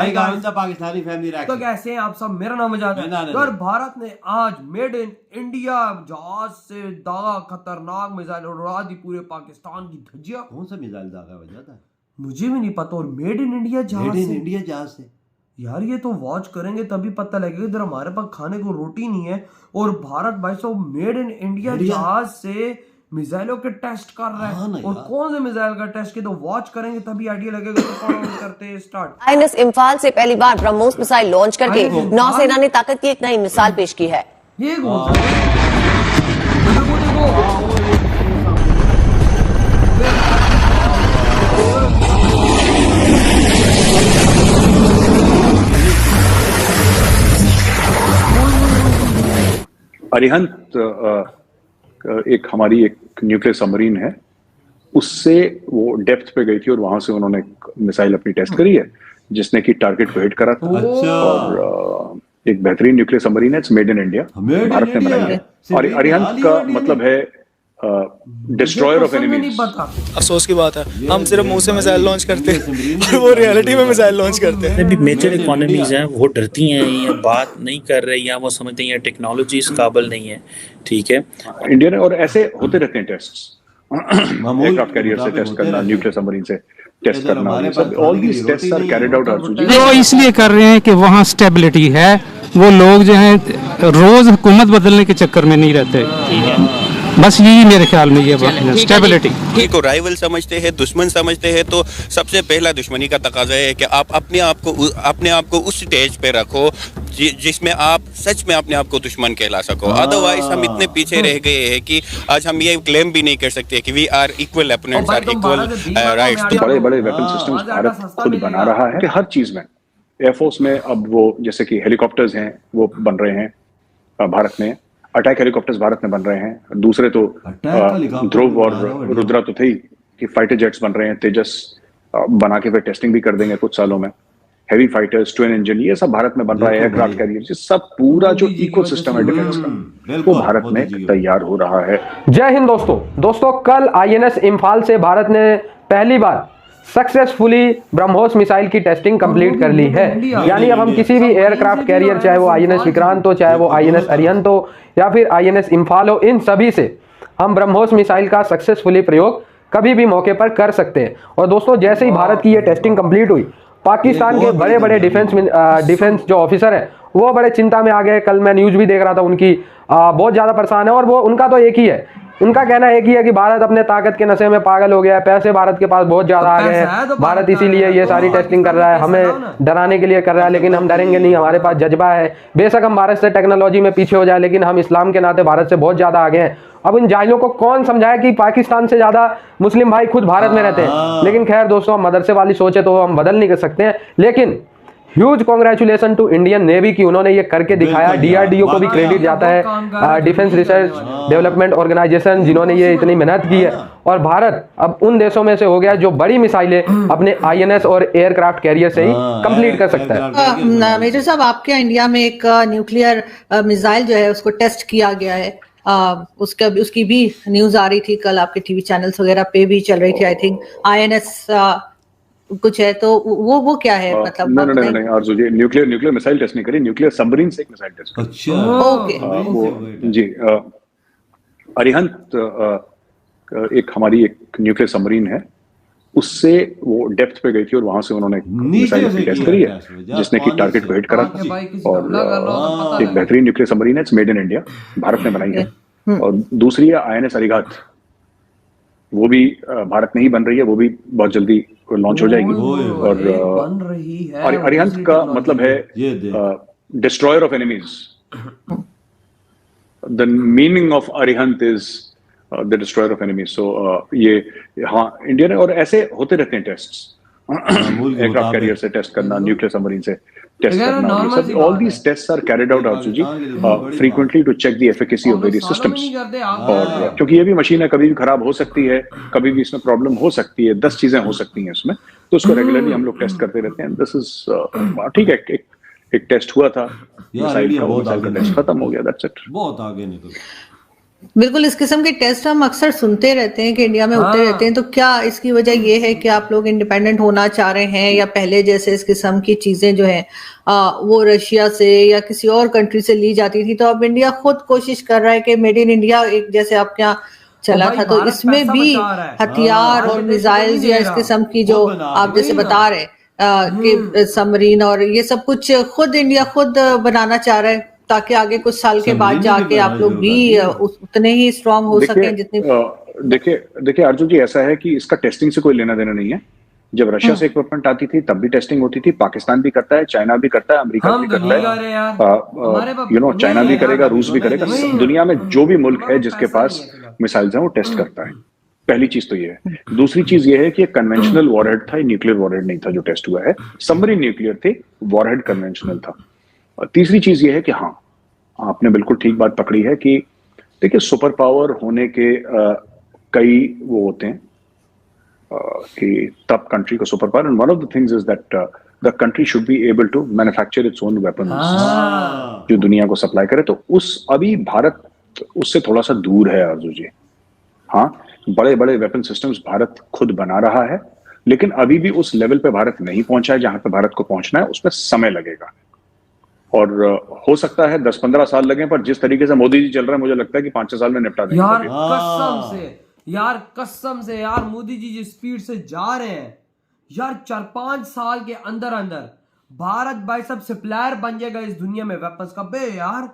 Pakistani family तो कैसे हैं आप सब। मेरा नाम मजाद है। अगर भारत ने आज मेड इन इंडिया जहाज से दागा खतरनाक मिसाइल उड़ा दी पूरे पाकिस्तान की धज्जियां। कौन सा मिसाइल दागा वजह था मुझे भी नहीं पता। और मेड इन इंडिया जहाज से यार ये तो वॉच करेंगे तभी पता लगेगा। इधर हमारे पास खाने को रोटी नहीं है और भारत भाई साहब मेड इन इंडिया जहाज से मिसाइलों के टेस्ट कर रहा है। और कौन से मिसाइल का टेस्ट की तो वॉच करेंगे तभी आइडिया लगेगा। तो करते हैं स्टार्ट। आईएनएस इम्फाल से पहली बार ब्रह्मोस मिसाइल लॉन्च करके नौसेना ने ताकत की एक नई मिसाल पेश की है। ये कौन सा अरिहंत एक हमारी एक न्यूक्लियर सबमरीन है, उससे वो डेप्थ पे गई थी और वहां से उन्होंने मिसाइल अपनी टेस्ट करी है जिसने कि टारगेट को हिट करा था। और एक बेहतरीन न्यूक्लियर सबमरीन है, it's made in India, Bharat ने बनाई है। और अरिहंत का मतलब है डिस्ट्रॉयर ऑफ एनिमीज। अफसोस की बात है हम सिर्फ मुंह से मिसाइल लॉन्च करते हैं और वो रियलिटी में मिसाइल लॉन्च करते हैं। भी मेजर इकोनॉमीज हैं वो डरती हैं, ये बात नहीं कर रही या वो समझते हैं टेक्नोलॉजी इस काबिल नहीं है। ठीक है, इंडिया ने और ऐसे होते रहते हैं टेस्ट्स, एयरक्राफ्ट कैरियर से टेस्ट करना, न्यूक्लियर सबमरीन से टेस्ट करना, all these tests are carried out आर्जुजी। वो इसलिए कर रहे हैं कि वहाँ स्टेबिलिटी है, वो लोग जो हैं रोज हुकूमत बदलने के चक्कर में नहीं रहते। ठीक है, बस यही मेरे ख्याल में ये स्टेबिलिटी को राइवल समझते हैं, दुश्मन समझते हैं। तो सबसे पहला दुश्मनी का तकाजा है कि आप अपने आप को उस स्टेज पे रखो जिसमें आप सच में अपने आप को दुश्मन कहला सको। अदरवाइज हम इतने पीछे रह गए हैं कि आज हम ये क्लेम भी नहीं कर सकते कि we are equal opponents are equal rights. बड़े बड़े वेपन सिस्टम्स भारत खुद बना रहा है हर चीज में। एयरफोर्स में अब वो जैसे कि हेलीकॉप्टर्स हैं वो बन रहे हैं भारत में, अटैक हेलीकॉप्टर्स भारत में बन रहे हैं। दूसरे तो ध्रुव और रुद्रा तो थे ही कि फाइटर जेट्स बन रहे हैं, तेजस बना के फिर टेस्टिंग भी कर देंगे कुछ सालों में। हेवी फाइटर्स, ट्विन इंजन, ये सब भारत में बन रहा है। एयरक्राफ्ट कैरियर, ये सब पूरा जो इकोसिस्टम है डिफेंस का वो भारत में तैयार हो रहा है। जय हिंद दोस्तों, कल आईएनएस इम्फाल से भारत ने पहली बार सक्सेसफुली ब्रह्मोस मिसाइल की टेस्टिंग कंप्लीट कर ली है। यानी अब हम किसी भी एयरक्राफ्ट कैरियर, चाहे वो आईएनएस विक्रांत हो, चाहे वो आईएनएस अरिहंत हो या फिर आईएनएस इम्फाल हो, इन सभी से हम ब्रह्मोस मिसाइल का सक्सेसफुली प्रयोग कभी भी मौके पर कर सकते हैं। और दोस्तों जैसे ही भारत की ये टेस्टिंग कंप्लीट हुई, पाकिस्तान के बड़े बड़े डिफेंस जो ऑफिसर है वो बड़े चिंता में आ गए। कल मैं न्यूज़ भी देख रहा था, उनकी बहुत ज़्यादा परेशान है। और वो उनका तो एक ही है, उनका कहना एक ही है कि भारत अपने ताकत के नशे में पागल हो गया है, पैसे भारत के पास बहुत ज्यादा आ गए हैं, भारत इसीलिए ये सारी टेस्टिंग कर रहा है, हमें डराने के लिए कर रहा है। लेकिन हम डरेंगे नहीं, हमारे पास जज्बा है। बेशक हम भारत से टेक्नोलॉजी में पीछे हो जाए, लेकिन हम इस्लाम के नाते भारत से बहुत ज्यादा आगे हैं। अब इन जाहिलों को कौन समझाए कि पाकिस्तान से ज्यादा मुस्लिम भाई खुद भारत में रहते हैं। लेकिन खैर दोस्तों, हम मदरसे वाली सोच है तो हम बदल नहीं कर सकते हैं। लेकिन huge congratulation to Indian navy की उन्होंने ये करके दिखाया। डीआरडीओ को भी क्रेडिट जाता है, डिफेंस रिसर्च डेवलपमेंट ऑर्गेनाइजेशन, जिन्होंने ये इतनी मेहनत की है। और भारत अब उन देशों में से हो गया जो बड़ी मिसाइलें अपने आईएनएस और एयरक्राफ्ट कैरियर से ही कंप्लीट कर सकता है। मेजर साहब, आपके इंडिया में एक न्यूक्लियर मिसाइल जो है उसको टेस्ट किया गया है, उसकी भी न्यूज आ रही थी कल, आपके टीवी चैनल्स वगैरह पे भी चल रही थी। आई थिंक आईएनएस कुछ है, तो वो क्या है? मतलब नहीं आरजू जी, न्यूक्लियर मिसाइल टेस्ट नहीं करी, न्यूक्लियर सबमरीन से एक मिसाइल टेस्ट करी। अच्छा, ओके, वो जी अरिहंत एक हमारी एक न्यूक्लियर सबमरीन है, उससे वो डेप्थ पे गई थी और वहां से उन्होंने मिसाइल अपनी टेस्ट करी है जिसने कि टारगेट को हिट करा था। और एक बेहतरीन न्यूक्लियर सबमरीन है, it's made in India, Bharat ने बनाई है। और दूसरी है आईएनएस अरिहंत, वो भी भारत में ही बन रही है, वो भी बहुत जल्दी लॉन्च हो जाएगी। और अरिहंत का मतलब है destroyer of enemies. The meaning of Arihant is the destroyer of enemies. So ये हाँ, इंडिया ने और ऐसे होते रहते हैं टेस्ट्स, एयरक्राफ्ट कैरियर से टेस्ट करना, न्यूक्लियर सबमरीन से टेस्ट करना, all these tests are carried out आर्जुजी frequently to check the efficacy of various systems. और क्योंकि ये भी मशीन है, कभी भी खराब हो सकती है, कभी भी इसमें प्रॉब्लम हो सकती है, 10 चीजें हो सकती हैं इसमें, तो उसको रेगुलरली हम लोग टेस्ट करते रहते हैं। दिस इज ठीक है, एक टेस्ट हुआ था मिसाइल का, टेस्ट खत्म हो गया, दैट्स इट। बहुत आगे निकल बिल्कुल, इस किस्म के टेस्ट हम अक्सर सुनते रहते हैं कि इंडिया में होते रहते हैं, तो क्या इसकी वजह ये है कि आप लोग इंडिपेंडेंट होना चाह रहे हैं, या पहले जैसे इस किस्म की चीजें जो हैं वो रशिया से या किसी और कंट्री से ली जाती थी, तो अब इंडिया खुद कोशिश कर रहा है कि मेड इन इंडिया, एक जैसे आपके यहाँ चला था, तो इसमें भी हथियार और मिसाइल्स या इस किस्म की जो आप जैसे बता रहे कि सबमरीन और ये सब कुछ खुद इंडिया खुद बनाना चाह रहा है, ताकि आगे कुछ साल के बाद जाके आप लोग भी उतने ही स्ट्रांग हो सकें जितने। देखिए अर्जुन जी, ऐसा है कि इसका टेस्टिंग से कोई लेना देना नहीं है। जब रशिया से इक्विपमेंट आती थी तब भी टेस्टिंग होती थी, पाकिस्तान भी करता है, चाइना भी करता है, अमेरिका भी करता है, चाइना भी करेगा, रूस भी करेगा। दुनिया में जो भी मुल्क है जिसके पास मिसाइल्स हैं वो टेस्ट करता है। पहली चीज तो ये है। दूसरी चीज ये है कि कन्वेंशनल वॉरहेड था, न्यूक्लियर वॉरहेड नहीं था जो टेस्ट हुआ है। सबमरीन न्यूक्लियर थे, वॉरहेड कन्वेंशनल था। तीसरी चीज ये है कि हाँ, आपने बिल्कुल ठीक बात पकड़ी है कि देखिए सुपर पावर होने के कई वो होते हैं कि तब कंट्री को super power, and one of the things is that the country should be able to manufacture its own weapons जो दुनिया को सप्लाई करे। तो अभी भारत उससे थोड़ा सा दूर है अर्जुन जी। हाँ, बड़े बड़े वेपन सिस्टम्स भारत खुद बना रहा है, लेकिन अभी भी उस लेवल पे भारत नहीं पहुंचा है जहां पे भारत को पहुंचना है। उसमें समय लगेगा और हो सकता है 10-15 साल लगे, पर जिस तरीके से मोदी जी चल रहे हैं मुझे लगता है कि 5-6 साल में निपटा देंगे। कसम से यार मोदी जी जिस स्पीड से जा रहे हैं यार, 4-5 साल के अंदर अंदर भारत भाई सब सप्लायर बन जाएगा इस दुनिया में वेपन्स का। बे यार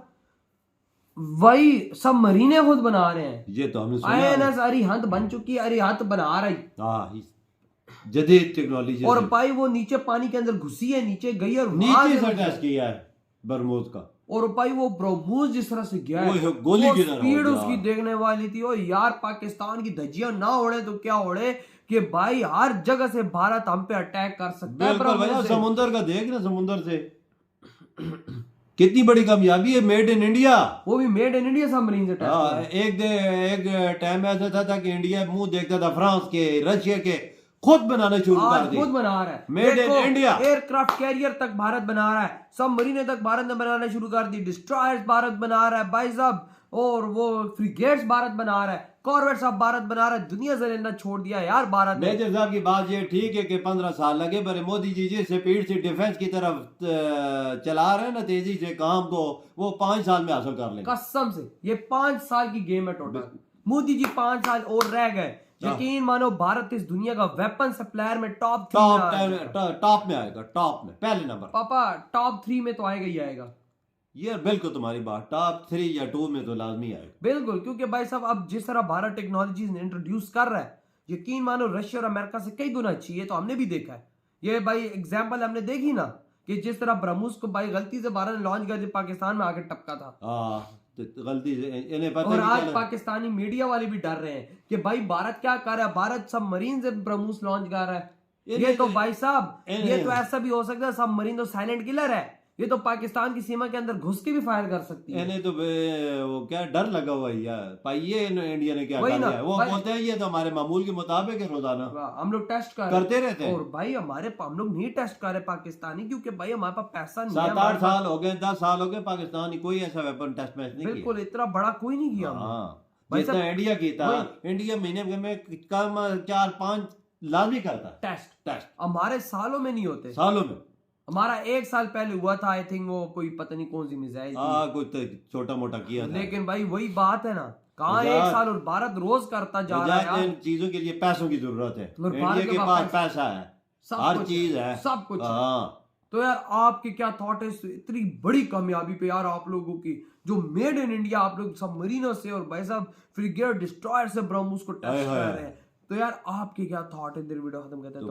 वही सब मरीने खुद बना रहे हैं। ये तो हमने सुना। INS अरिहंत बन चुकी है, अरिहंत बना रही जदीद टेक्नोलॉजी, और भाई वो नीचे पानी के अंदर घुसी है, नीचे गई है, नीचे से टेस्ट किया है बरमूद का। और भाई वो ब्रह्मोस जिस तरह से गया है, गोली की स्पीड उसकी देखने वाली थी। और यार पाकिस्तान की धज्जियां ना उड़े तो क्या उड़े कि भाई हर जगह से भारत हम पे अटैक कर सकता है। समुंदर का देख ना, समुंदर से कितनी बड़ी कामयाबी है, मेड इन इंडिया, वो भी मेड इन इंडिया सबमरीन से टेस्ट। एक टाइम ऐसा था कि इंडिया मुंह देखता था फ्रांस के, रशिया के, खुद बनाना शुरू कर दिया, खुद बना रहा है made in India. Aircraft carrier तक भारत बना रहा है, सबमरीने तक भारत ने बनाना शुरू कर दी, डिस्ट्रॉयर्स भारत बना रहा है भाई साहब, और वो फ्रिगेट्स भारत बना रहा है, कॉर्वेट्स अब भारत बना रहा है। दुनिया से लेना छोड़ दिया यार भारत ने। मेजर साहब की बात ये ठीक है कि 15 साल लगे, पर मोदी जी जिस स्पीड से डिफेंस की तरफ चला रहे हैं ना तेजी से काम को, वो 5 साल में हासिल कर लेंगे कसम से। ये 5 साल की गेम है टोटल। मोदी जी 5 साल और रह गए, यकीन मानो भारत इस दुनिया का वेपन सप्लायर में टॉप में आएगा, टॉप में पहले नंबर। पापा टॉप 3 में तो आएगा ही आएगा। ये बिल्कुल तुम्हारी बात, टॉप 3 या 2 में तो लाजमी आएगा बिल्कुल, क्योंकि भाई साहब अब जिस तरह भारत टेक्नोलॉजीज इंट्रोड्यूस कर रहा है, यकीन मानो रशिया और अमेरिका से कई गुना अच्छी है। तो हमने भी देखा है, ये भाई एग्जांपल हमने देखी ना कि जिस तरह ब्रह्मोस को भाई गलती से भारत ने लॉन्च कर दिया, पाकिस्तान में आके टपका था गलती से, इन्हें पता। और आज पाकिस्तानी मीडिया वाले भी डर रहे हैं कि भाई भारत क्या कर रहा है, भारत सबमरीन से ब्रह्मोस लॉन्च कर रहा है। ये तो भाई साहब ये तो ऐसा भी हो सकता है सबमरीन तो साइलेंट किलर है, ये तो पाकिस्तान की सीमा के अंदर घुस के भी फायर कर सकती है। इन्हें तो वो क्या डर लगा हुआ है यार, भाई ये इंडिया ने क्या कर दिया। वो बोलते हैं ये तो हमारे मामूल के मुताबिक है, रोजाना हम लोग टेस्ट करते रहते हैं। और भाई हम लोग नहीं टेस्ट कर रहे पाकिस्तानी, क्योंकि भाई हमारे पास पैसा नहीं है। 7-8 साल हो गए, 10 साल हो गए, पाकिस्तानी कोई ऐसा वेपन टेस्ट मैच नहीं किया, बिल्कुल इतना बड़ा कोई नहीं किया जितना इंडिया की था। इंडिया महीने में कम 4-5 लाजमी करता टेस्ट, हमारे सालों में नहीं होते। सालों में हमारा 1 साल पहले हुआ था, आई थिंक वो कोई पता नहीं कौन सी मिसाइल कोई तो छोटा मोटा किया था। लेकिन भाई वही बात है ना, कहाँ 1 साल, और भारत रोज करता जा रहा है। इन चीजों के लिए पैसों की जरूरत है, इंडिया के पास पैसा है, हर चीज है, सब कुछ। तो यार आपके क्या थॉट है इतनी बड़ी कामयाबी पे यार, आप लोगों की जो मेड इन इंडिया, आप लोग सबमरीनों से और भाई साहब फ्रिगेट डिस्ट्रॉयर से ब्रह्मोस को टेस्ट कर रहे हैं। तो यार आपके क्या थॉट है, वीडियो खत्म करते हैं।